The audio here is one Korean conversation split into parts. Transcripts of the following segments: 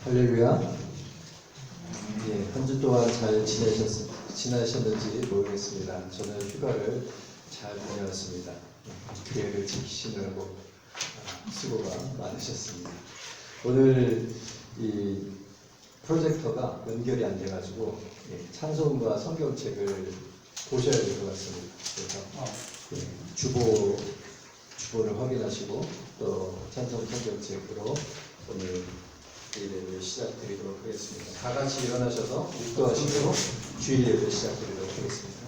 할렐루야. 예, 한 주 동안 잘 지내셨는지 모르겠습니다. 저는 휴가를 잘 다녀왔습니다. 교회를 지키시느라고 수고가 많으셨습니다. 오늘 이 프로젝터가 연결이 안 돼가지고 찬송과 성경책을 보셔야 될 것 같습니다. 그래서 주보를 확인하시고 또 찬송 성경책으로 오늘 예배를 시작드리도록 하겠습니다. 다 같이 일어나셔서 묵도하시고 주일 예배 시작드리도록 하겠습니다.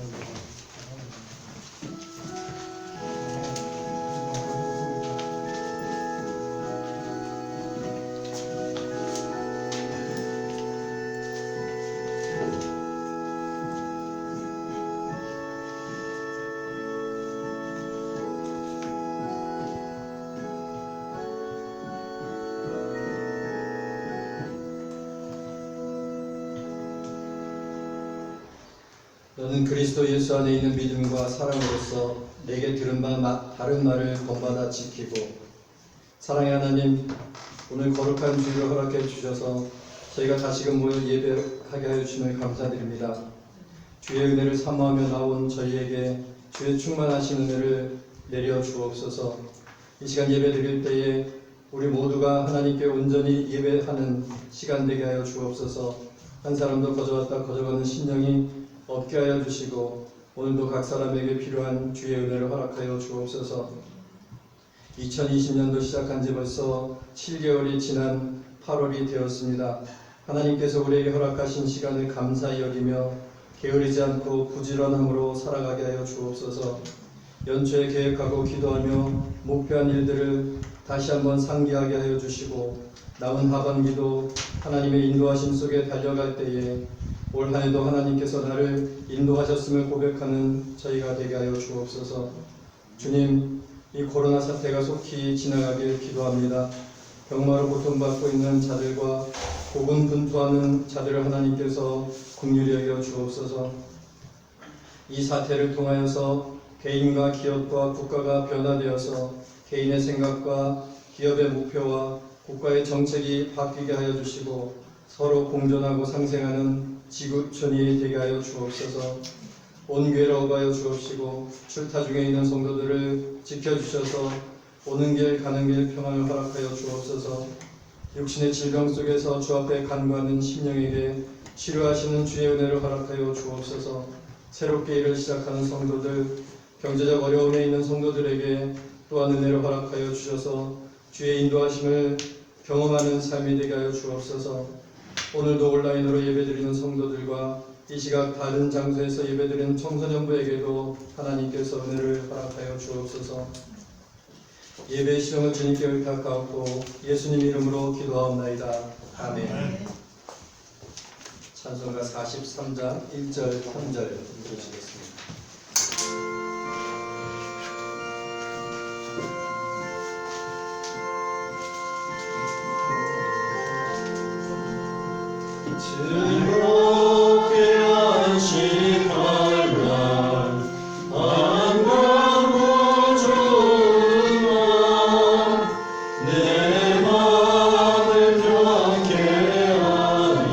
너는 그리스도 예수 안에 있는 믿음과 사랑으로서 내게 들은 바 다른 말을 본받아 지키고, 사랑의 하나님, 오늘 거룩한 주일을 허락해 주셔서 저희가 다시금 모여 예배하게 하여 주심을 감사드립니다. 주의 은혜를 사모하며 나온 저희에게 주의 충만하신 은혜를 내려 주옵소서. 이 시간 예배 드릴 때에 우리 모두가 하나님께 온전히 예배하는 시간 되게 하여 주옵소서. 한 사람도 거저왔다 거저가는 심령이 없게 하여 주시고, 오늘도 각 사람에게 필요한 주의 은혜를 허락하여 주옵소서. 2020년도 시작한 지 벌써 7개월이 지난 8월이 되었습니다. 하나님께서 우리에게 허락하신 시간을 감사히 여기며 게으르지 않고 부지런함으로 살아가게 하여 주옵소서. 연초에 계획하고 기도하며 목표한 일들을 다시 한번 상기하게 하여 주시고, 남은 하반기도 하나님의 인도하심 속에 달려갈 때에 올 한해도 하나님께서 나를 인도하셨음을 고백하는 저희가 되게 하여 주옵소서. 주님, 이 코로나 사태가 속히 지나가길 기도합니다. 병마로 고통받고 있는 자들과 고군분투하는 자들을 하나님께서 긍휼히 여겨 주옵소서. 이 사태를 통하여서 개인과 기업과 국가가 변화되어서 개인의 생각과 기업의 목표와 국가의 정책이 바뀌게 하여 주시고, 서로 공존하고 상생하는 지구촌이 되게 하여 주옵소서. 온 교회를 어가여 주옵시고, 출타 중에 있는 성도들을 지켜주셔서 오는 길 가는 길 평안을 허락하여 주옵소서. 육신의 질병 속에서 주 앞에 간구하는 심령에게 치료하시는 주의 은혜를 허락하여 주옵소서. 새롭게 일을 시작하는 성도들, 경제적 어려움에 있는 성도들에게 또한 은혜를 허락하여 주셔서 주의 인도하심을 경험하는 삶이 되게 하여 주옵소서. 오늘도 온라인으로 예배드리는 성도들과 이 시각 다른 장소에서 예배드리는 청소년부에게도 하나님께서 은혜를 허락하여 주옵소서. 예배의 시정을 주님께 의탁하옵고 예수님 이름으로 기도하옵나이다. 아멘. 찬송가 43장 1절 3절 읽으시겠습니다. 즐겁게 안식할 날 안가고 좋은 날 내 맘을 평케 하니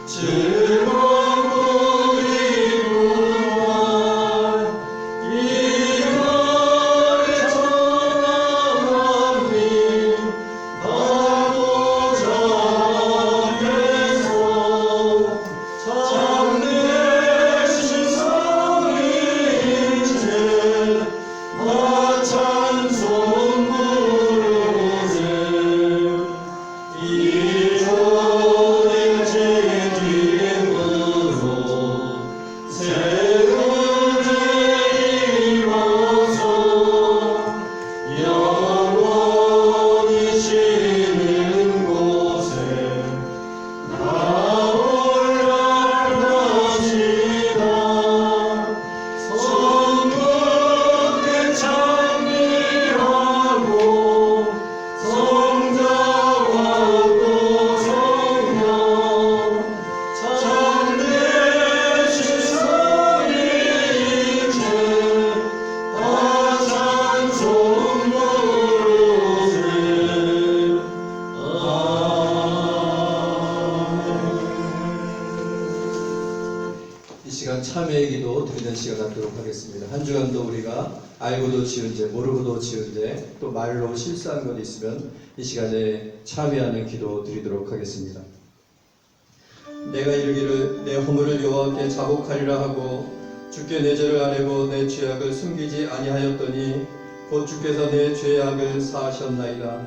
즐겁고 기쁜 날 이날에 전함하니 아버지 앞에서 참회의 기도 드리는 시간 갖도록 하겠습니다. 한 주간도 우리가 알고도 지은 죄, 모르고도 지은 죄, 또 말로 실수한 것 있으면 이 시간에 참회하는 기도 드리도록 하겠습니다. 내가 이르기를 내 허물을 여호와께 자복하리라 하고 주께 내 죄를 아뢰고 내 죄악을 숨기지 아니하였더니 곧 주께서 내 죄악을 사하셨나이다.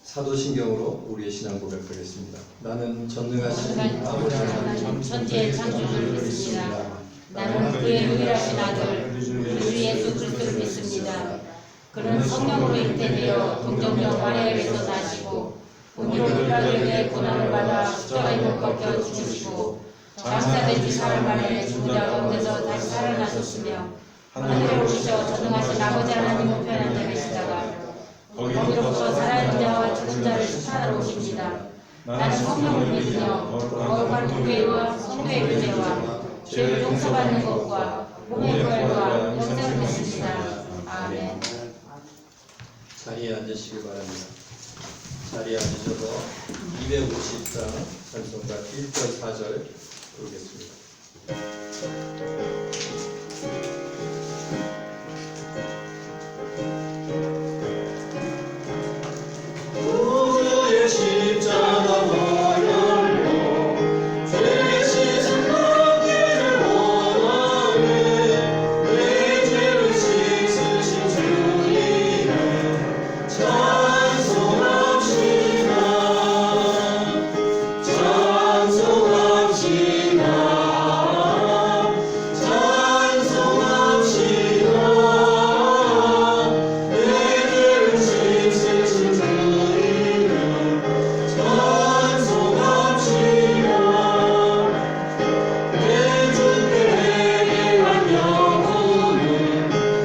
사도신경으로 우리의 신앙 고백하겠습니다. 나는 전능하신 아버지 하나님 천지의 창조주를 믿습니다. 나는 그의 유일하신 아들 우리 주 예수 그리스도를 믿습니다. 그는 성령으로 잉태되어 동정녀 마리아에게서 나시고 본디오 빌라도에게 고난을 받아 십자가에 못 박혀 죽으시고 장사된 지 사흘 만에 죽은 자 가운데서 다시 살아나셨으며 하늘에 오르셔 전능하신 아버지 하나님 우편에 앉아 계시다가 거기로부터 살아있는 자와 죽은 자를 심판하러 오십니다. 나는 성령을 믿으며 거룩한 교회와 성도의 교제와 죄를 용서받는 것과 몸의 부활과 영생을 믿습니다. 아멘. 자리에 앉으시기 바랍니다. 자리에 앉으셔서 250장 찬송가 1절 4절 부르겠습니다. 구주의 십자가가 열려 죄의 씻음 받기를 원하네. 내 죄를 씻으신 주님을 찬송합시다. 찬송합시다. 찬송합시다. 내 죄를 씻으신 주님을 찬송합시다. 내 주께 행한 영혼은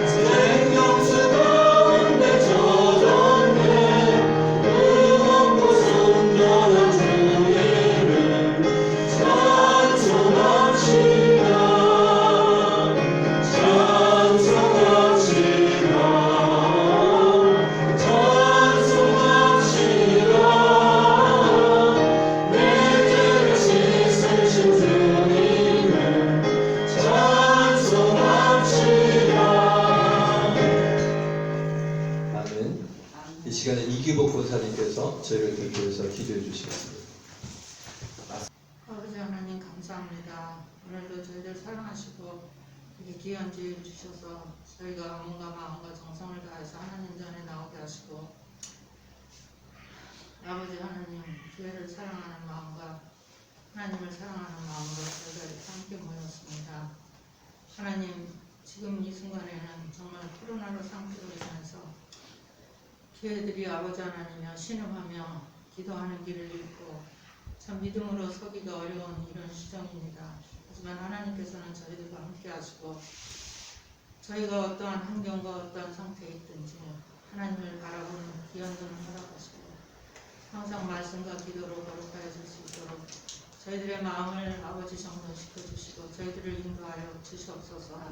생명수 가운데 젖었네. 무겁고 순전한 주님을 찬송합시다. 찬송합시다. 찬송합시다. 내 죄를 씻으신 주님을 찬송합시다. 아멘. 이 시간에 이기복 권사님께서 저희를 대표해서 기도해 주시겠습니다. 아버지 하나님 감사합니다. 오늘도 저희들 사랑하시고 이렇게 귀한 기회를 주셔서 저희가 몸과 마음과 정성을 다해서 하나님 전에 나오게 하시고 아버지 하나님 교회를 사랑하는 마음과 하나님을 사랑하는 마음으로 저희가 이렇게 함께 모였습니다. 하나님 지금 이 순간에는 정말 코로나로 상태로 인해서 교회들이 아버지 하나님이여 신음하며 기도하는 길을 잃고 참 믿음으로 서기가 어려운 이런 시점입니다. 하지만 하나님께서는 저희들과 함께 하시고 저희가 어떠한 환경과 어떠한 상태에 있든지 하나님을 바라보는 귀한 눈을 허락하시고 항상 말씀과 기도로 거룩하여 줄 수 있도록 저희들의 마음을 아버지 정돈시켜 주시고 저희들을 인도하여 주시옵소서.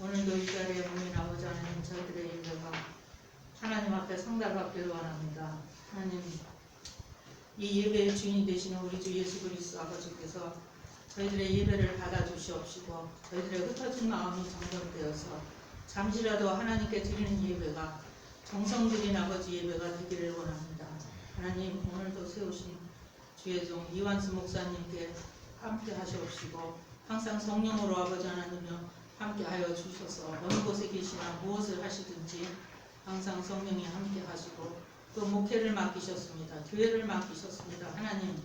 오늘도 이 자리에 모인 아버지 하나님 저희들의 예배가 하나님 앞에 상달받기를 원합니다. 하나님 이 예배의 주인이 되시는 우리 주 예수 그리스도 아버지께서 저희들의 예배를 받아주시옵시고 저희들의 흩어진 마음이 정돈되어서 잠시라도 하나님께 드리는 예배가 정성 들인 아버지 예배가 되기를 원합니다. 하나님 오늘도 세우신 주의 종 이완수 목사님께 함께 하시옵시고 항상 성령으로 아버지 하나님여 함께하여 주셔서 어느 곳에 계시나 무엇을 하시든지 항상 성령이 함께하시고 또 목회를 맡기셨습니다. 교회를 맡기셨습니다. 하나님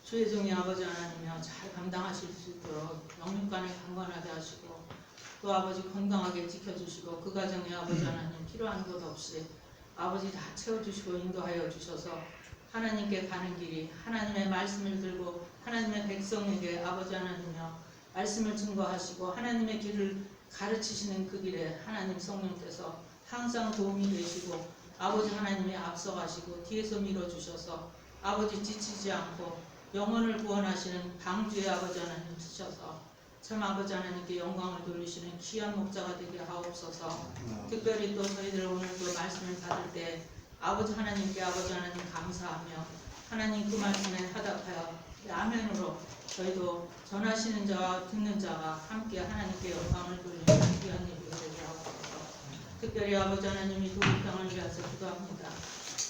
주의 종이 아버지 하나님여 잘 감당하실 수 있도록 영육간에 강건하게 하시고 또 아버지 건강하게 지켜주시고 그 가정에 아버지 하나님 필요한 것 없이 아버지 다 채워주시고 인도하여 주셔서 하나님께 가는 길이 하나님의 말씀을 들고 하나님의 백성에게 아버지 하나님여 말씀을 증거하시고 하나님의 길을 가르치시는 그 길에 하나님 성령께서 항상 도움이 되시고 아버지 하나님이 앞서가시고 뒤에서 밀어주셔서 아버지 지치지 않고 영혼을 구원하시는 방주의 아버지 하나님 주셔서 참 아버지 하나님께 영광을 돌리시는 귀한 목자가 되게 하옵소서. 특별히 또 저희들 오늘 또 말씀을 받을 때 아버지 하나님께 아버지 하나님 감사하며 하나님 그 말씀에 화답하여 아멘으로 저희도 전하시는 자와 듣는 자가 함께 하나님께 영광을 돌리는 귀한 예배가 되게 하옵소서. 특별히 아버지 하나님이 독일 땅을 위해서 기도합니다.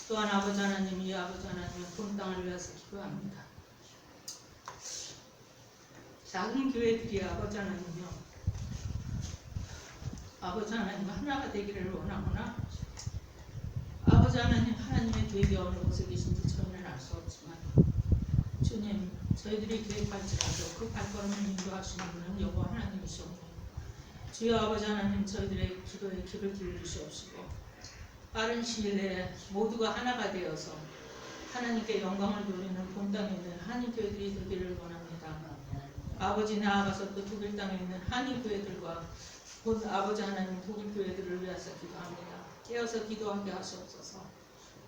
또한 아버지 하나님이 아버지 하나님의 본 땅을 위해서 기도합니다. 작은 교회들이 아버지 하나님요 아버지 하나님 하나가 되기를 원하구나. 아버지 하나님 하나님의 계획이 어느 곳에 계신지 저희는 알 수 없지만 주님 저희들이 계획할지라도 그 발걸음을 인도하시는 분은 여호와 하나님이시옵니 주여 아버지 하나님 저희들의 기도에 귀를 기울이시옵시고 빠른 시일 내에 모두가 하나가 되어서 하나님께 영광을 돌리는 본 땅에 있는 한인교회들이 되기를 원합니다. 아버지 나아가서 또 독일 땅에 있는 한인교회들과 곧 아버지 하나님 독일교회들을 위해서 기도합니다. 깨어서 기도하게 하시옵소서.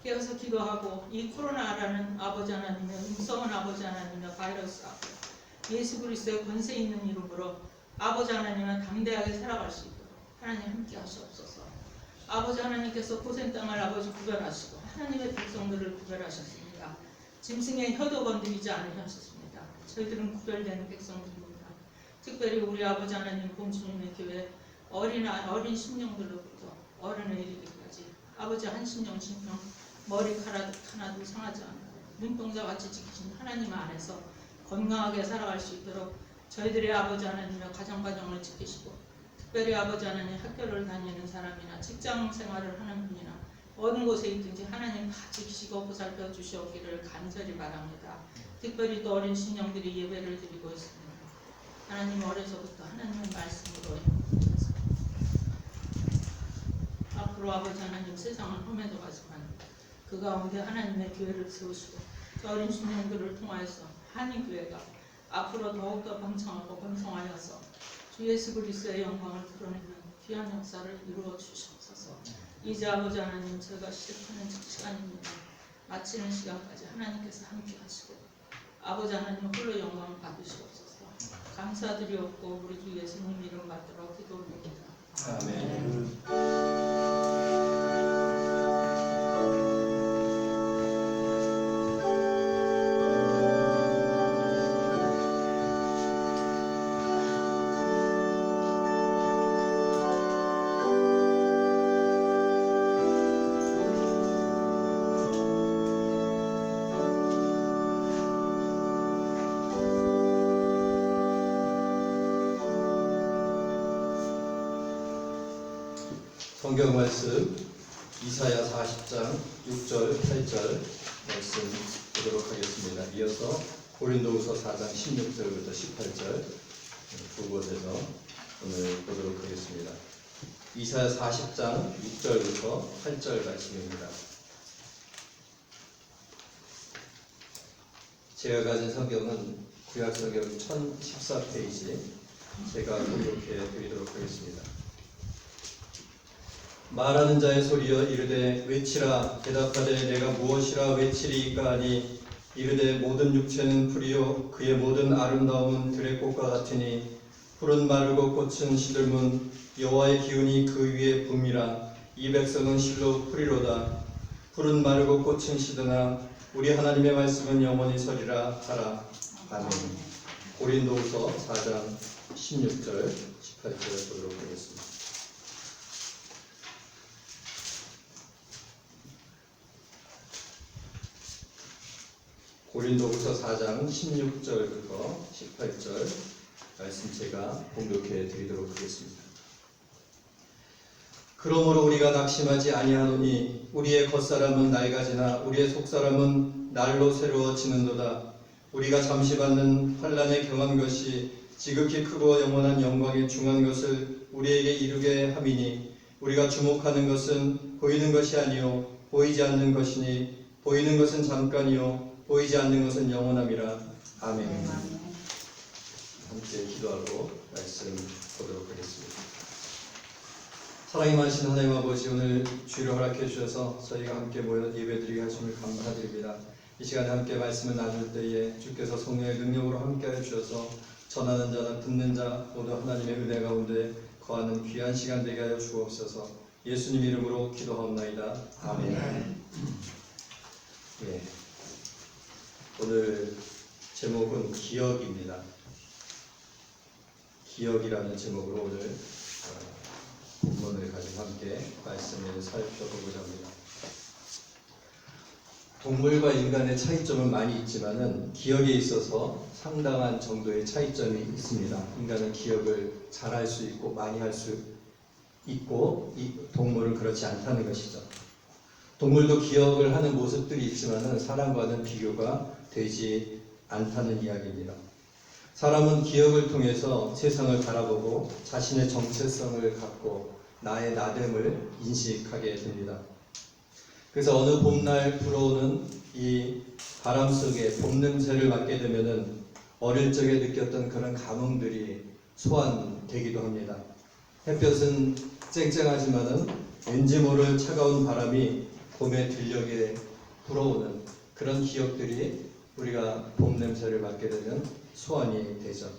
깨어서 기도하고 이 코로나라는 아버지 하나님의 무서운 아버지 하나님의 바이러스 앞에 예수 그리스도의 권세 있는 이름으로 아버지 하나님은 담대하게 살아갈 수 있도록 하나님 함께 하시옵소서. 아버지 하나님께서 고센 땅을 아버지 구별하시고 하나님의 백성들을 구별하셨습니다. 짐승의 혀도 건드리지 않으셨습니다. 저희들은 구별되는 백성들입니다. 특별히 우리 아버지 하나님 본주님의 교회 어린 심령들로부터 어른에 이르기까지 아버지 한 심령 머리카락 하나도 상하지 않고 눈동자같이 지키신 하나님 안에서 건강하게 살아갈 수 있도록 저희들의 아버지 하나님의 가정을 지키시고 특별히 아버지 하나님 학교를 다니는 사람이나 직장 생활을 하는 분이나 어느 곳에 있든지 하나님 다 지키시고 보살펴 주시옵기를 간절히 바랍니다. 특별히 또 어린 신령들이 예배를 드리고 있습니다. 하나님 어려서부터 하나님의 말씀으로 앞으로 아버지 하나님 세상은 험해져 가지만 그 가운데 하나님의 교회를 세우시고 그 어린 신령들을 통하여서 한인교회가 앞으로 더욱더 번창하고 번성하여서 주 예수 그리스도의 영광을 드러내는 귀한 역사를 이루어 주시옵소서. 이제 아버지 하나님 저희가 시작하는 시간입니다. 마치는 시간까지 하나님께서 함께 하시고 아버지 하나님 홀로 영광을 받으시옵소서. 감사드리옵고 우리 주 예수님 이름 받들어 기도드립니다. 아멘. 성경 말씀 이사야 40장 6절 8절 말씀 보도록 하겠습니다. 이어서 고린도후서 4장 16절부터 18절 두 곳에서 오늘 보도록 하겠습니다. 이사야 40장 6절부터 8절 말씀입니다. 제가 가진 성경은 구약 성경 1014페이지 제가 공독해 드리도록 하겠습니다. 말하는 자의 소리여 이르되 외치라. 대답하되 내가 무엇이라 외치리이까 하니 이르되 모든 육체는 풀이요 그의 모든 아름다움은 들의 꽃과 같으니 푸른 마르고 꽃은 시들문 여호와의 기운이 그 위에 붐이라. 이 백성은 실로 풀이로다. 푸른 마르고 꽃은 시드나 우리 하나님의 말씀은 영원히 서리라 하라. 아멘. 고린도후서 4장 16절 18절 보도록 하겠습니다. 고린도후서 4장 16절부터 18절 말씀 제가 봉독해 드리도록 하겠습니다. 그러므로 우리가 낙심하지 아니하노니 우리의 겉사람은 낡아지나 우리의 속사람은 날로 새로워지는도다. 우리가 잠시 받는 환난에 경한 것이 지극히 크고 영원한 영광에 중한 것을 우리에게 이루게 함이니 우리가 주목하는 것은 보이는 것이 아니요 보이지 않는 것이니 보이는 것은 잠깐이요 보이지 않는 것은 영원함이라. 아멘. 함께 기도하고 말씀 보도록 하겠습니다. 사랑이 많으신 하나님 아버지, 오늘 주일을 허락해 주셔서 저희가 함께 모여 예배드리게 하심을 감사드립니다. 이 시간에 함께 말씀을 나눌 때에 주께서 성령의 능력으로 함께하여 주셔서 전하는 자나 듣는 자 모두 하나님의 은혜 가운데 거하는 귀한 시간 되게 하여 주옵소서. 예수님 이름으로 기도하옵나이다. 아멘. 예. 오늘 제목은 기억입니다. 기억이라는 제목으로 오늘 본문을 가지고 함께 말씀을 살펴보고자 합니다. 동물과 인간의 차이점은 많이 있지만은 기억에 있어서 상당한 정도의 차이점이 있습니다. 인간은 기억을 잘할 수 있고 많이 할 수 있고 이 동물은 그렇지 않다는 것이죠. 동물도 기억을 하는 모습들이 있지만은 사람과는 비교가 되지 않다는 이야기입니다. 사람은 기억을 통해서 세상을 바라보고 자신의 정체성을 갖고 나의 나됨을 인식하게 됩니다. 그래서 어느 봄날 불어오는 이 바람 속에 봄 냄새를 맡게 되면은 어릴 적에 느꼈던 그런 감흥들이 소환되기도 합니다. 햇볕은 쨍쨍하지만은 왠지 모를 차가운 바람이 봄의 들녘에 불어오는 그런 기억들이 우리가 봄 냄새를 맡게 되면 소환이 되죠.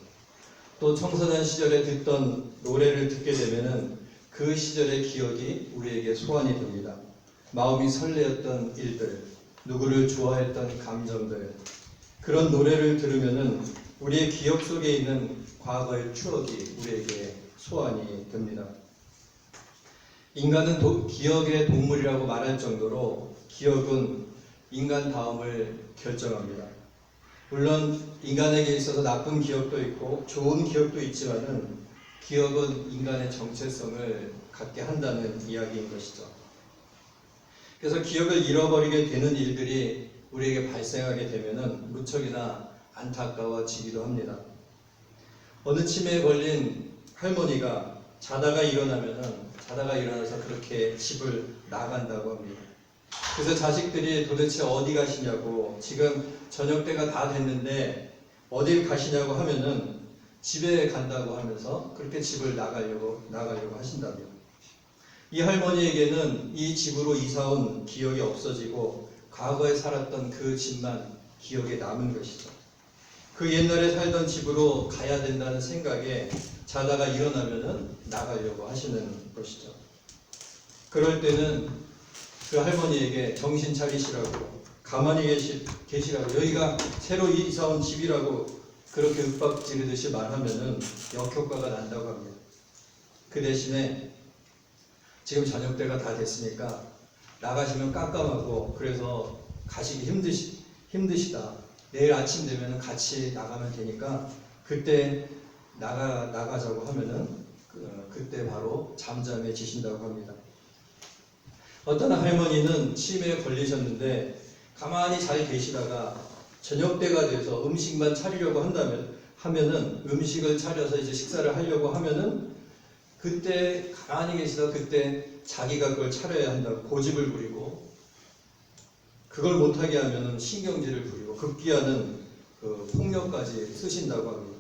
또 청소년 시절에 듣던 노래를 듣게 되면은 그 시절의 기억이 우리에게 소환이 됩니다. 마음이 설레었던 일들, 누구를 좋아했던 감정들, 그런 노래를 들으면은 우리의 기억 속에 있는 과거의 추억이 우리에게 소환이 됩니다. 인간은 기억의 동물이라고 말할 정도로 기억은 인간 다음을 결정합니다. 물론 인간에게 있어서 나쁜 기억도 있고 좋은 기억도 있지만은 기억은 인간의 정체성을 갖게 한다는 이야기인 것이죠. 그래서 기억을 잃어버리게 되는 일들이 우리에게 발생하게 되면은 무척이나 안타까워지기도 합니다. 어느 치매에 걸린 할머니가 자다가 일어나서 그렇게 집을 나간다고 합니다. 그래서 자식들이 도대체 어디 가시냐고, 지금 저녁 때가 다 됐는데 어딜 가시냐고 하면은 집에 간다고 하면서 그렇게 집을 나가려고 하신답니다. 이 할머니에게는 이 집으로 이사온 기억이 없어지고 과거에 살았던 그 집만 기억에 남은 것이죠. 그 옛날에 살던 집으로 가야 된다는 생각에 자다가 일어나면은 나가려고 하시는 것이죠. 그럴 때는 그 할머니에게 정신 차리시라고, 가만히 계시라고, 여기가 새로 이사온 집이라고 그렇게 윽박 지르듯이 말하면은 역효과가 난다고 합니다. 그 대신에 지금 저녁 때가 다 됐으니까 나가시면 깜깜하고 그래서 가시기 힘드시다. 내일 아침 되면 같이 나가면 되니까 그때 나가자고 하면은 그때 바로 잠잠해지신다고 합니다. 어떤 할머니는 치매에 걸리셨는데 가만히 잘 계시다가 저녁 때가 돼서 음식만 차리려고 하면은 음식을 차려서 이제 식사를 하려고 하면은 그때 가만히 계시다가 그때 자기가 그걸 차려야 한다고 고집을 부리고, 그걸 못하게 하면은 신경질을 부리고 급기야는 그 폭력까지 쓰신다고 합니다.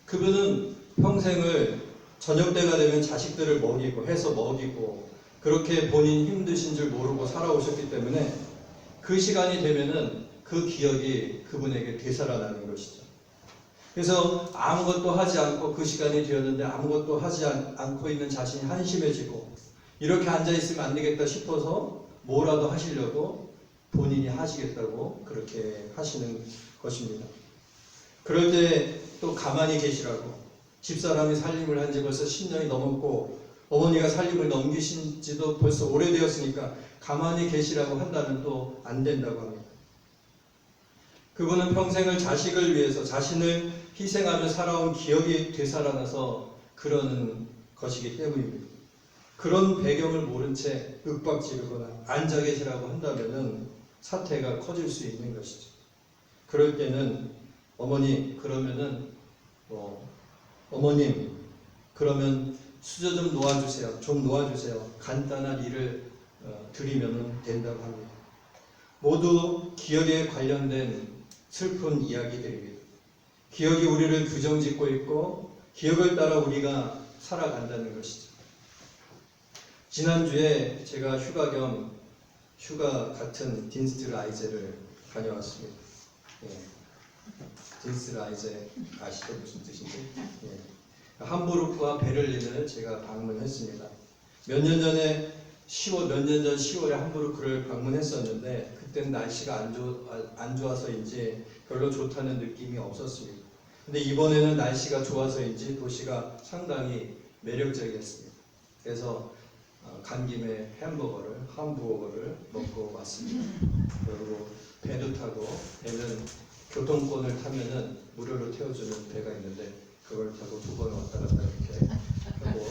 그분은 평생을 저녁 때가 되면 자식들을 먹이고 그렇게 본인 힘드신 줄 모르고 살아오셨기 때문에 그 시간이 되면은 그 기억이 그분에게 되살아나는 것이죠. 그래서 아무것도 하지 않고 그 시간이 되었는데 아무것도 하지 않고 있는 자신이 한심해지고 이렇게 앉아있으면 안 되겠다 싶어서 뭐라도 하시려고 본인이 하시겠다고 그렇게 하시는 것입니다. 그럴 때 또 가만히 계시라고, 집사람이 살림을 한 지 벌써 10년이 넘었고 어머니가 살림을 넘기신 지도 벌써 오래되었으니까 가만히 계시라고 한다면 또 안 된다고 합니다. 그분은 평생을 자식을 위해서 자신을 희생하며 살아온 기억이 되살아나서 그러는 것이기 때문입니다. 그런 배경을 모른 채 윽박지르거나 앉아 계시라고 한다면은 사태가 커질 수 있는 것이죠. 그럴 때는 어머니 그러면은 어머님 그러면 수저 좀 놓아주세요. 좀 놓아주세요. 간단한 일을 드리면 된다고 합니다. 모두 기억에 관련된 슬픈 이야기들입니다. 기억이 우리를 규정짓고 있고 기억을 따라 우리가 살아간다는 것이죠. 지난주에 제가 휴가 같은 딘스트라이제를 다녀왔습니다. 예. 딘스트라이제 아시죠? 무슨 뜻인지? 예. 함부르크와 베를린을 제가 방문했습니다. 몇 년 전 10월에 함부르크를 방문했었는데 그때는 날씨가 안 좋아서인지 별로 좋다는 느낌이 없었습니다. 근데 이번에는 날씨가 좋아서인지 도시가 상당히 매력적이었습니다. 그래서 간 김에 함부어거를 먹고 왔습니다. 그리고 배도 타고 배는 교통권을 타면은 무료로 태워주는 배가 있는데 그걸 타고 2번 왔다 갔다 이렇게 하고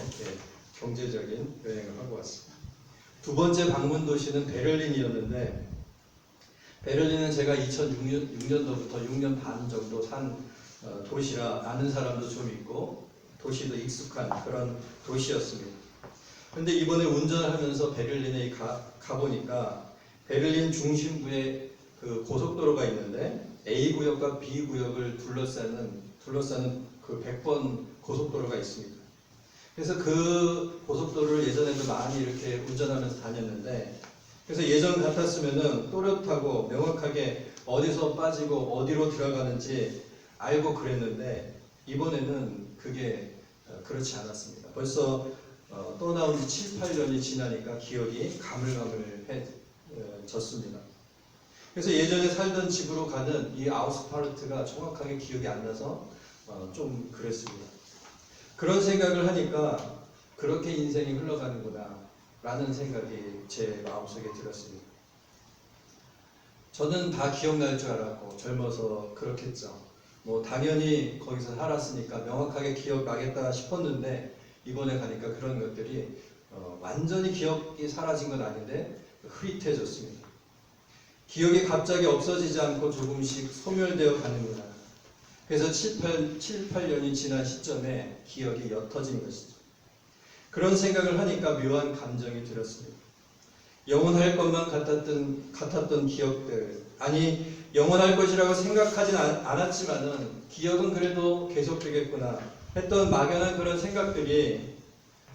경제적인 여행을 하고 왔습니다. 두 번째 방문 도시는 베를린이었는데 베를린은 제가 2006년도부터 6년 반 정도 산 도시라 아는 사람도 좀 있고 도시도 익숙한 그런 도시였습니다. 근데 이번에 운전을 하면서 베를린에 가보니까 베를린 중심부에 그 고속도로가 있는데 A 구역과 B 구역을 둘러싸는 그 100번 고속도로가 있습니다. 그래서 그 고속도로를 예전에도 많이 이렇게 운전하면서 다녔는데 그래서 예전 같았으면은 또렷하고 명확하게 어디서 빠지고 어디로 들어가는지 알고 그랬는데 이번에는 그게 그렇지 않았습니다. 벌써 떠나온 지 7, 8년이 지나니까 기억이 가물가물해졌습니다. 그래서 예전에 살던 집으로 가는 이 아우스파르트가 정확하게 기억이 안 나서 좀 그랬습니다. 그런 생각을 하니까 그렇게 인생이 흘러가는구나 라는 생각이 제 마음속에 들었습니다. 저는 다 기억날 줄 알았고 젊어서 그렇겠죠. 뭐 당연히 거기서 살았으니까 명확하게 기억나겠다 싶었는데 이번에 가니까 그런 것들이 완전히 기억이 사라진 건 아닌데 흐릿해졌습니다. 기억이 갑자기 없어지지 않고 조금씩 소멸되어 가는구나. 그래서 7, 8년이 지난 시점에 기억이 옅어진 것이죠. 그런 생각을 하니까 묘한 감정이 들었습니다. 영원할 것만 같았던 기억들, 아니 영원할 것이라고 생각하진 않았지만은 기억은 그래도 계속되겠구나 했던 막연한 그런 생각들이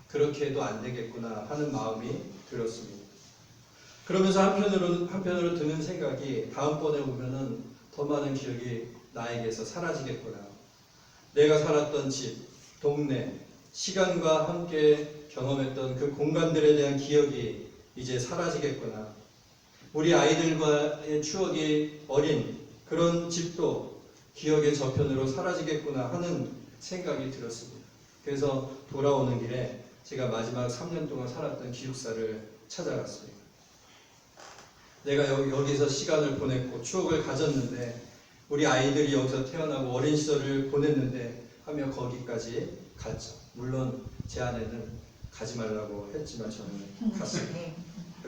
그렇게 해도 안 되겠구나 하는 마음이 들었습니다. 그러면서 한편으로 드는 생각이 다음번에 오면은 더 많은 기억이 나에게서 사라지겠구나. 내가 살았던 집, 동네, 시간과 함께 경험했던 그 공간들에 대한 기억이 이제 사라지겠구나. 우리 아이들과의 추억이 어린 그런 집도 기억의 저편으로 사라지겠구나 하는 생각이 들었습니다. 그래서 돌아오는 길에 제가 마지막 3년 동안 살았던 기숙사를 찾아갔습니다. 내가 여기서 시간을 보냈고 추억을 가졌는데 우리 아이들이 여기서 태어나고 어린 시절을 보냈는데 하며 거기까지 갔죠. 물론 제 아내는 가지 말라고 했지만 저는 갔습니다.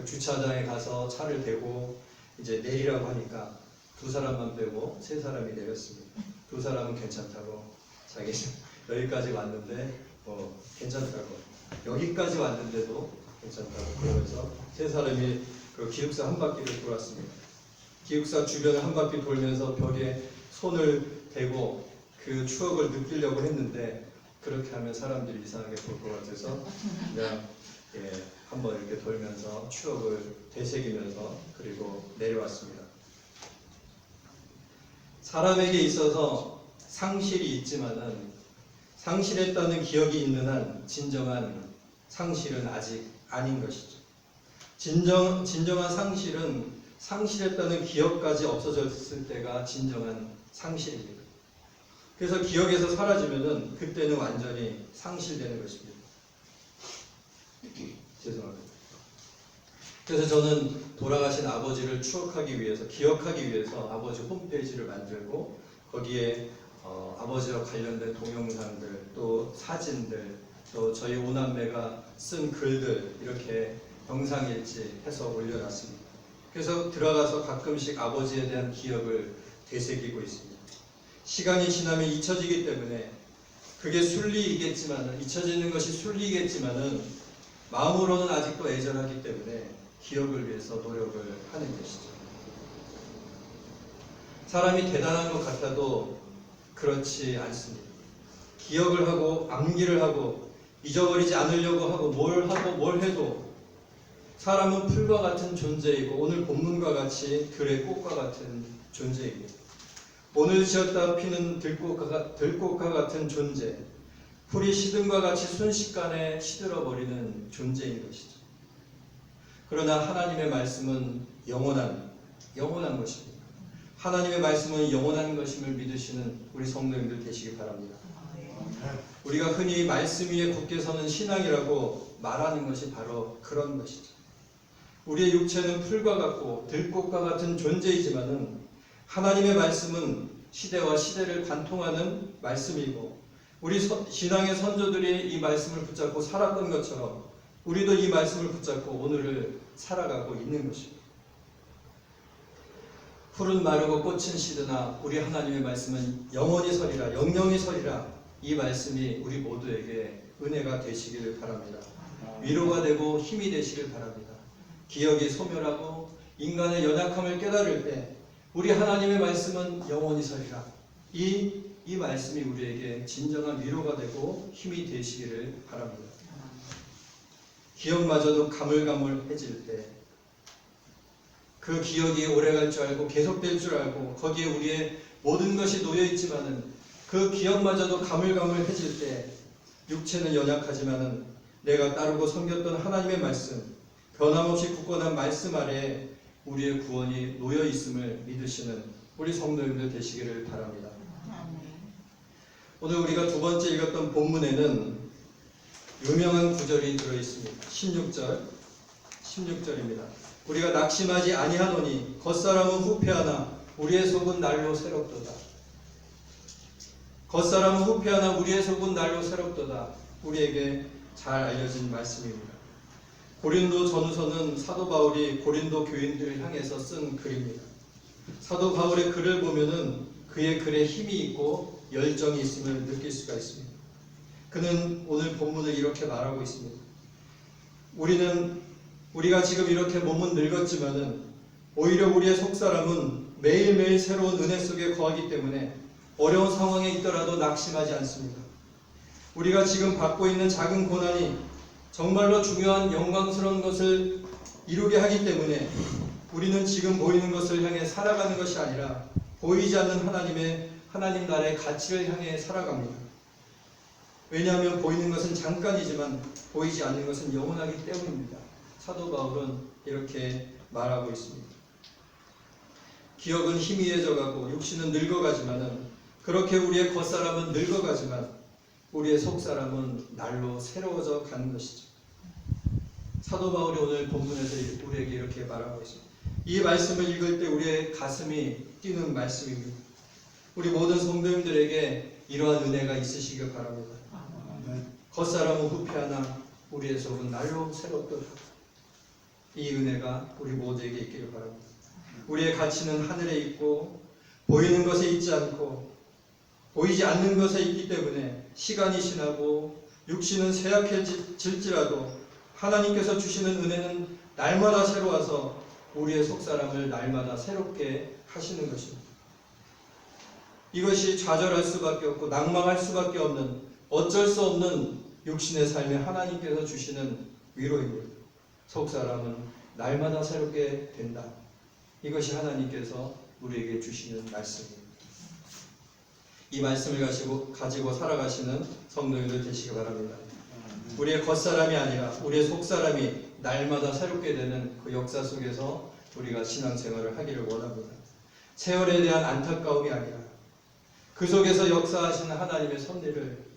주차장에 가서 차를 대고 이제 내리라고 하니까 2사람만 빼고 3사람이 내렸습니다. 2사람은 괜찮다고 자기 여기까지 왔는데 괜찮다고 여기까지 왔는데도 괜찮다고 그러면서 3사람이 그 기숙사 한 바퀴를 돌았습니다. 기숙사 주변을 한 바퀴 돌면서 벽에 손을 대고 그 추억을 느끼려고 했는데 그렇게 하면 사람들이 이상하게 볼 것 같아서 그냥 한번 이렇게 돌면서 추억을 되새기면서 그리고 내려왔습니다. 사람에게 있어서 상실이 있지만은 상실했다는 기억이 있는 한 진정한 상실은 아직 아닌 것이죠. 진정한 상실은 상실했다는 기억까지 없어졌을 때가 진정한 상실입니다. 그래서 기억에서 사라지면은 그때는 완전히 상실되는 것입니다. 죄송합니다. 그래서 저는 돌아가신 아버지를 추억하기 위해서, 기억하기 위해서 아버지 홈페이지를 만들고 거기에 아버지와 관련된 동영상들, 또 사진들, 또 저희 오남매가 쓴 글들 이렇게 영상일지 해서 올려놨습니다. 그래서 들어가서 가끔씩 아버지에 대한 기억을 되새기고 있습니다. 시간이 지나면 잊혀지기 때문에 그게 순리이겠지만, 잊혀지는 것이 순리이겠지만은 마음으로는 아직도 애절하기 때문에 기억을 위해서 노력을 하는 것이죠. 사람이 대단한 것 같아도 그렇지 않습니다. 기억을 하고 암기를 하고 잊어버리지 않으려고 하고 뭘 해도 사람은 풀과 같은 존재이고 오늘 본문과 같이 들의 꽃과 같은 존재입니다. 오늘 지었다 피는 들꽃과 같은 존재, 풀이 시든과 같이 순식간에 시들어버리는 존재인 것이죠. 그러나 하나님의 말씀은 영원한 것입니다. 하나님의 말씀은 영원한 것임을 믿으시는 우리 성도님들 되시기 바랍니다. 우리가 흔히 말씀 위에 굳게 서는 신앙이라고 말하는 것이 바로 그런 것이죠. 우리의 육체는 풀과 같고 들꽃과 같은 존재이지만은 하나님의 말씀은 시대와 시대를 관통하는 말씀이고 우리 신앙의 선조들이 이 말씀을 붙잡고 살았던 것처럼 우리도 이 말씀을 붙잡고 오늘을 살아가고 있는 것입니다. 풀은 마르고 꽃은 시드나 우리 하나님의 말씀은 영원히 서리라, 영영히 서리라. 이 말씀이 우리 모두에게 은혜가 되시기를 바랍니다. 위로가 되고 힘이 되시길 바랍니다. 기억이 소멸하고 인간의 연약함을 깨달을 때 우리 하나님의 말씀은 영원히 서리라. 이 말씀이 우리에게 진정한 위로가 되고 힘이 되시기를 바랍니다. 기억마저도 가물가물해질 때 그 기억이 오래갈 줄 알고 계속될 줄 알고 거기에 우리의 모든 것이 놓여있지만은 그 기억마저도 가물가물해질 때 육체는 연약하지만은 내가 따르고 섬겼던 하나님의 말씀, 변함없이 굳건한 말씀 아래에 우리의 구원이 놓여있음을 믿으시는 우리 성도님들 되시기를 바랍니다. 오늘 우리가 두 번째 읽었던 본문에는 유명한 구절이 들어있습니다. 16절입니다. 우리가 낙심하지 아니하노니 겉사람은 후패하나 우리의 속은 날로 새롭도다. 겉사람은 후패하나 우리의 속은 날로 새롭도다. 우리에게 잘 알려진 말씀입니다. 고린도 전후서는 사도 바울이 고린도 교인들을 향해서 쓴 글입니다. 사도 바울의 글을 보면은 그의 글에 힘이 있고 열정이 있음을 느낄 수가 있습니다. 그는 오늘 본문을 이렇게 말하고 있습니다. 우리가 지금 이렇게 몸은 늙었지만은 오히려 우리의 속사람은 매일매일 새로운 은혜 속에 거하기 때문에 어려운 상황에 있더라도 낙심하지 않습니다. 우리가 지금 받고 있는 작은 고난이 정말로 중요한 영광스러운 것을 이루게 하기 때문에 우리는 지금 보이는 것을 향해 살아가는 것이 아니라 보이지 않는 하나님 나라의 가치를 향해 살아갑니다. 왜냐하면 보이는 것은 잠깐이지만 보이지 않는 것은 영원하기 때문입니다. 사도 바울은 이렇게 말하고 있습니다. 기억은 희미해져가고 육신은 늙어가지만은 그렇게 우리의 겉사람은 늙어가지만 우리의 속사람은 날로 새로워져 가는 것이죠. 사도 바울이 오늘 본문에서 우리에게 이렇게 말하고 있습니다. 이 말씀을 읽을 때 우리의 가슴이 뛰는 말씀입니다. 우리 모든 성도님들에게 이러한 은혜가 있으시길 바랍니다. 겉사람은 후패하나 우리의 속은 날로 새롭도다. 이 은혜가 우리 모두에게 있기를 바랍니다. 우리의 가치는 하늘에 있고 보이는 것에 있지 않고 보이지 않는 것에 있기 때문에 시간이 지나고 육신은 쇠약해질지라도 하나님께서 주시는 은혜는 날마다 새로워서 우리의 속사람을 날마다 새롭게 하시는 것입니다. 이것이 좌절할 수밖에 없고 낭망할 수밖에 없는 어쩔 수 없는 육신의 삶에 하나님께서 주시는 위로입니다. 속사람은 날마다 새롭게 된다. 이것이 하나님께서 우리에게 주시는 말씀입니다. 이 말씀을 가지고 살아가시는 성도님들 되시기 바랍니다. 우리의 겉사람이 아니라 우리의 속사람이 날마다 새롭게 되는 그 역사 속에서 우리가 신앙생활을 하기를 원합니다. 세월에 대한 안타까움이 아니라 그 속에서 역사하시는 하나님의 섭리를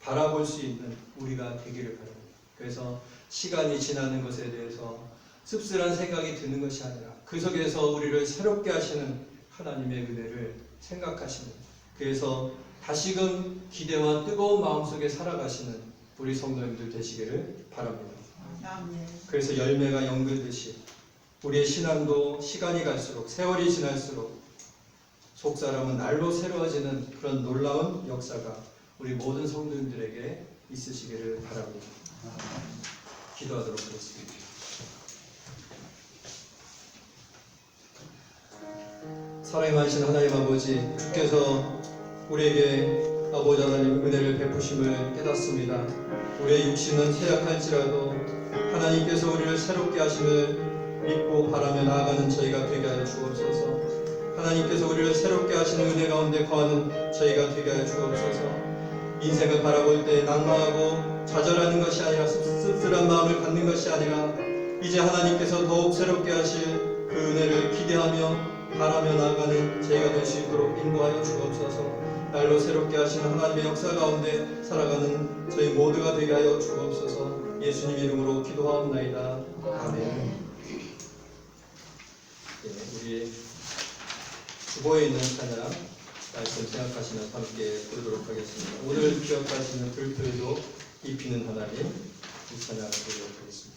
바라볼 수 있는 우리가 되기를 바랍니다. 그래서 시간이 지나는 것에 대해서 씁쓸한 생각이 드는 것이 아니라 그 속에서 우리를 새롭게 하시는 하나님의 은혜를 생각하시는, 그래서 다시금 기대와 뜨거운 마음속에 살아가시는 우리 성도님들 되시기를 바랍니다. 그래서 열매가 연글듯이 우리의 신앙도 시간이 갈수록, 세월이 지날수록 속사람은 날로 새로워지는 그런 놀라운 역사가 우리 모든 성도님들에게 있으시기를 바랍니다. 기도하도록 하겠습니다. 사랑하신 하나님 아버지, 주께서 우리에게 아버지 하나님 은혜를 베푸심을 깨닫습니다. 우리의 육신은 쇠약할지라도 하나님께서 우리를 새롭게 하심을 믿고 바라며 나아가는 저희가 되게 하여 주옵소서. 하나님께서 우리를 새롭게 하시는 은혜 가운데 거하는 저희가 되게 하여 주옵소서. 인생을 바라볼 때 낭망하고 좌절하는 것이 아니라 씁쓸한 마음을 갖는 것이 아니라 이제 하나님께서 더욱 새롭게 하실 그 은혜를 기대하며 바라며 나아가는 저희가 될 수 있도록 인도하여 주옵소서. 날로 새롭게 하시는 하나님의 역사 가운데 살아가는 저희 모두가 되게 하여 주옵소서. 예수님 이름으로 기도하옵나이다. 아멘. 우리 주보에 있는 찬양 말씀 생각하시면서 함께 부르도록 하겠습니다. 오늘 기억하시는 불필도 입히는 하나님, 이 찬양을 부르도록 하겠습니다.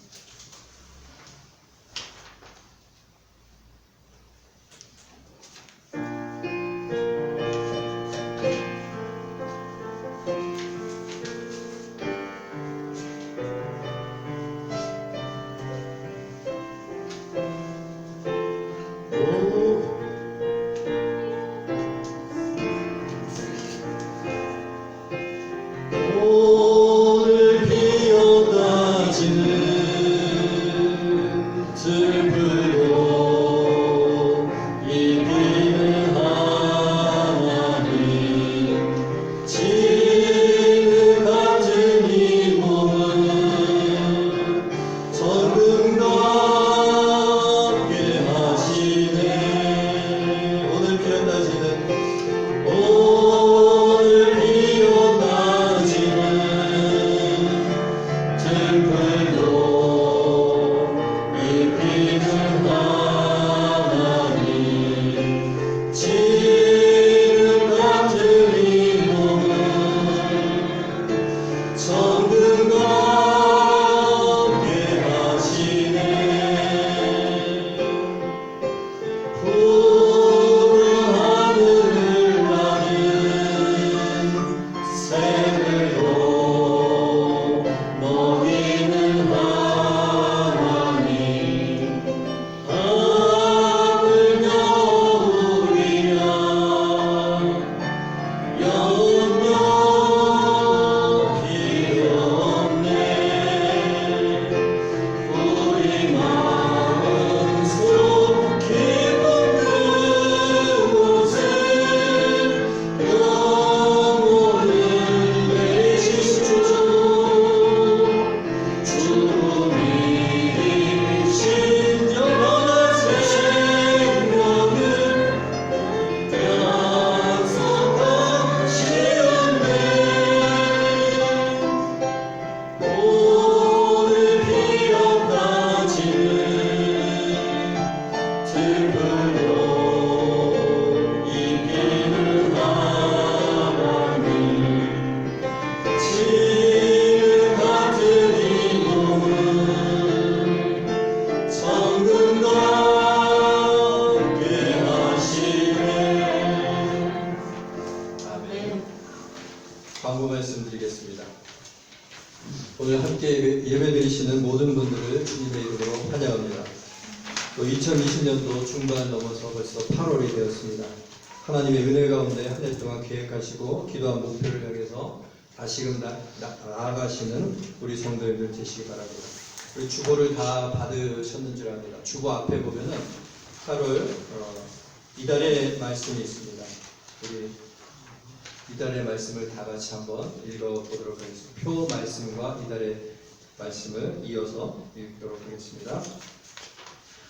오늘 피어나지는 들불로 이기는 하나님, 지금 같은 이 몸은 전능과 함께 하시네. 오늘 피어나지는 광고 말씀드리겠습니다. 오늘 함께 예배드리시는 모든 분들을 주님의 이름으로 환영합니다. 또 2020년도 중반 넘어서 벌써 8월이 되었습니다. 하나님의 은혜 가운데 한 해 동안 계획하시고 기도한 목표를 향해서 다시금 나아가시는 우리 성도님들 되시기 바랍니다. 우리 주보를 다 받으셨는 줄 압니다. 주보 앞에 보면은 8월 이달의 말씀이 있습니다. 우리 이달의 말씀을 다 같이 한번 읽어보도록 하겠습니다. 표 말씀과 이달의 말씀을 이어서 읽도록 하겠습니다.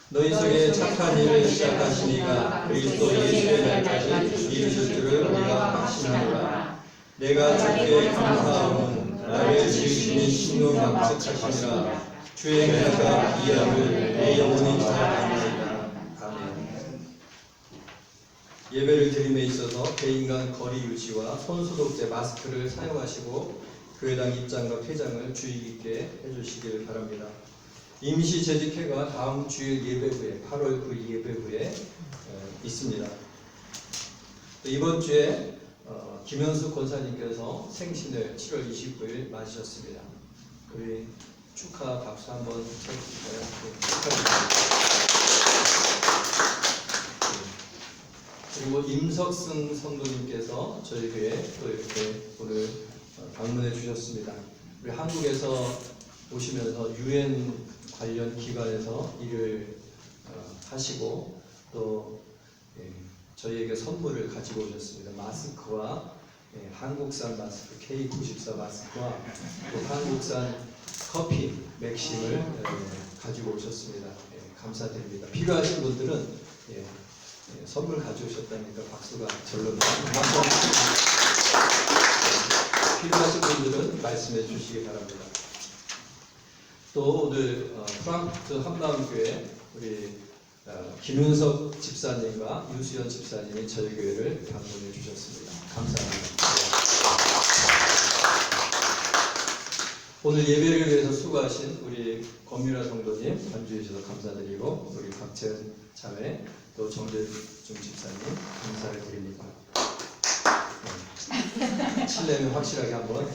너희 속에 착한 일을 시작하신 이가 그리스도 예수의 날까지 이루실 줄을 우리가 확신하노라. 내가 주께 감사함은 나를 지으시니 신용 감격하시니라. 주의 은혜가 이함을 내 영혼이 전합니다. 아멘. 예배를 드림에 있어서 개인 간 거리 유지와 손소독제 마스크를 사용하시고 교회당 입장과 퇴장을 주의 깊게 해주시길 바랍니다. 임시 재직회가 다음 주일 예배부에 8월 9일 예배부에 있습니다. 이번 주에 김현수 권사님께서 생신을 7월 29일 맞으셨습니다. 우리 축하 박수 한번 쳐주실까요? 네, 축하드립니다. 그리고 임석승 성도님께서 저희 교회에 또 이렇게 오늘 방문해 주셨습니다. 우리 한국에서 오시면서 유엔 관련 기관에서 일을 하시고 또 저희에게 선물을 가지고 오셨습니다. 마스크와 한국산 마스크 K94 마스크와 또 한국산 커피 맥심을 가지고 오셨습니다. 감사드립니다. 필요하신 분들은 선물 가져오셨다니까 박수가 절로 나옵니다. 필요하신 분들은 말씀해 주시기 바랍니다. 또 오늘 프랑크푸르트 한마음교회 우리 김윤석 집사님과 유수연 집사님이 저희 교회를 방문해 주셨습니다. 감사합니다. 오늘 예배를 위해서 수고하신 우리 권미라 성도님 반주해 주셔서 감사드리고 우리 박채은 자매 또 정재중 집사님 감사를 드립니다. 실례는 확실하게 한번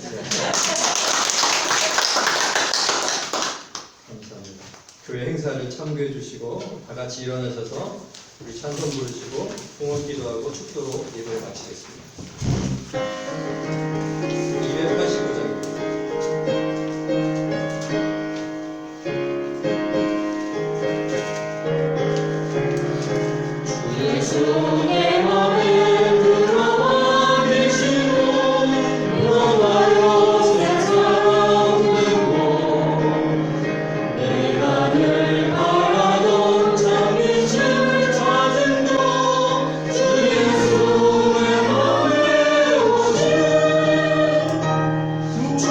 감사합니다. 교회 행사를 참고해 주시고 다 같이 일어나셔서 우리 찬송 부르시고 봉헌 기도하고 축도로 예배를 마치겠습니다. 285장입니다. 예수의 맘에 들어와 계시고 너와요 새 사랑 되고 내가 늘 바라던 참이심을 찾은 주 예수의 맘에 오신 주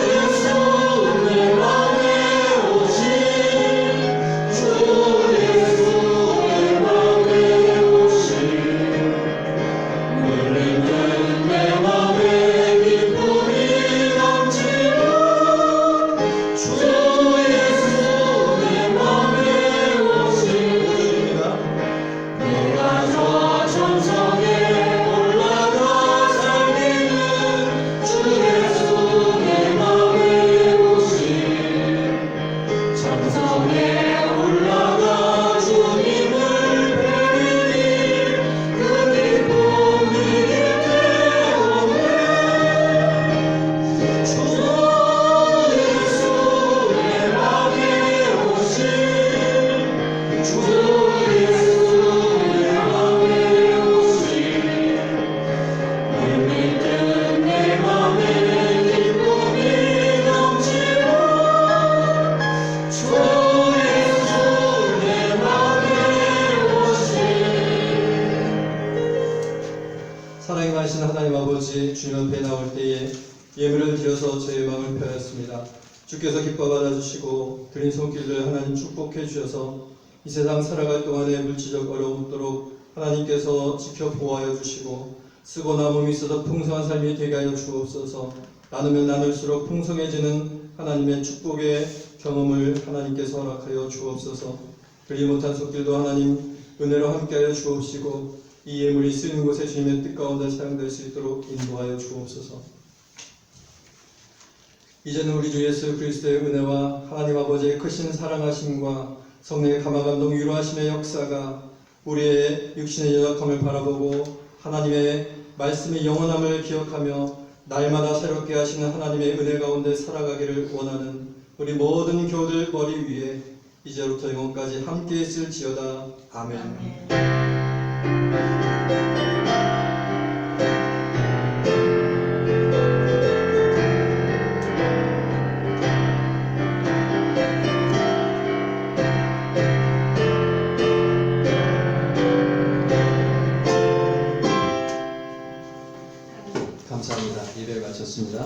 예수의 맘에 오신 주 예수의 맘에 오신 우리는 내 맘에 기쁨이 넘치고 주 예수의 맘에 오신 내가 저 천성에 올라가 살기는 주 예수의 맘에 오신 천성에 올라가 주님을 뵈니 그 기쁨이 길 때오네 주 예수의 맘에 오신 주 예수의 맘에 오신 내 믿음 내 맘에 기쁨이 넘치고 주 예수의 맘에 오신 사랑이 많으신 하나님 아버지 주님 앞에 나올 때에 예물을 드려서 저의 마음을 표하였습니다. 주께서 기뻐 받아주시고 드린 손길을 하나님 축복해 주셔서 이 세상 살아갈 동안에 물질적 어려움도록 하나님께서 지켜 보호하여 주시고 쓰고 남음이 있어서 풍성한 삶이 되게 하여 주옵소서. 나누면 나눌수록 풍성해지는 하나님의 축복의 경험을 하나님께서 허락하여 주옵소서. 그리 못한 손길도 하나님 은혜로 함께하여 주옵시고 이 예물이 쓰이는 곳에 주님의 뜻 가운데 사용될 수 있도록 인도하여 주옵소서. 이제는 우리 주 예수 그리스도의 은혜와 하나님 아버지의 크신 사랑하심과 성령의 감화감동 위로하심의 역사가 우리의 육신의 연약함을 바라보고 하나님의 말씀의 영원함을 기억하며 날마다 새롭게 하시는 하나님의 은혜 가운데 살아가기를 원하는 우리 모든 교우들 머리 위에 이제부터 영원까지 함께 있을지어다. 아멘. 감사합니다. 예배 마쳤습니다.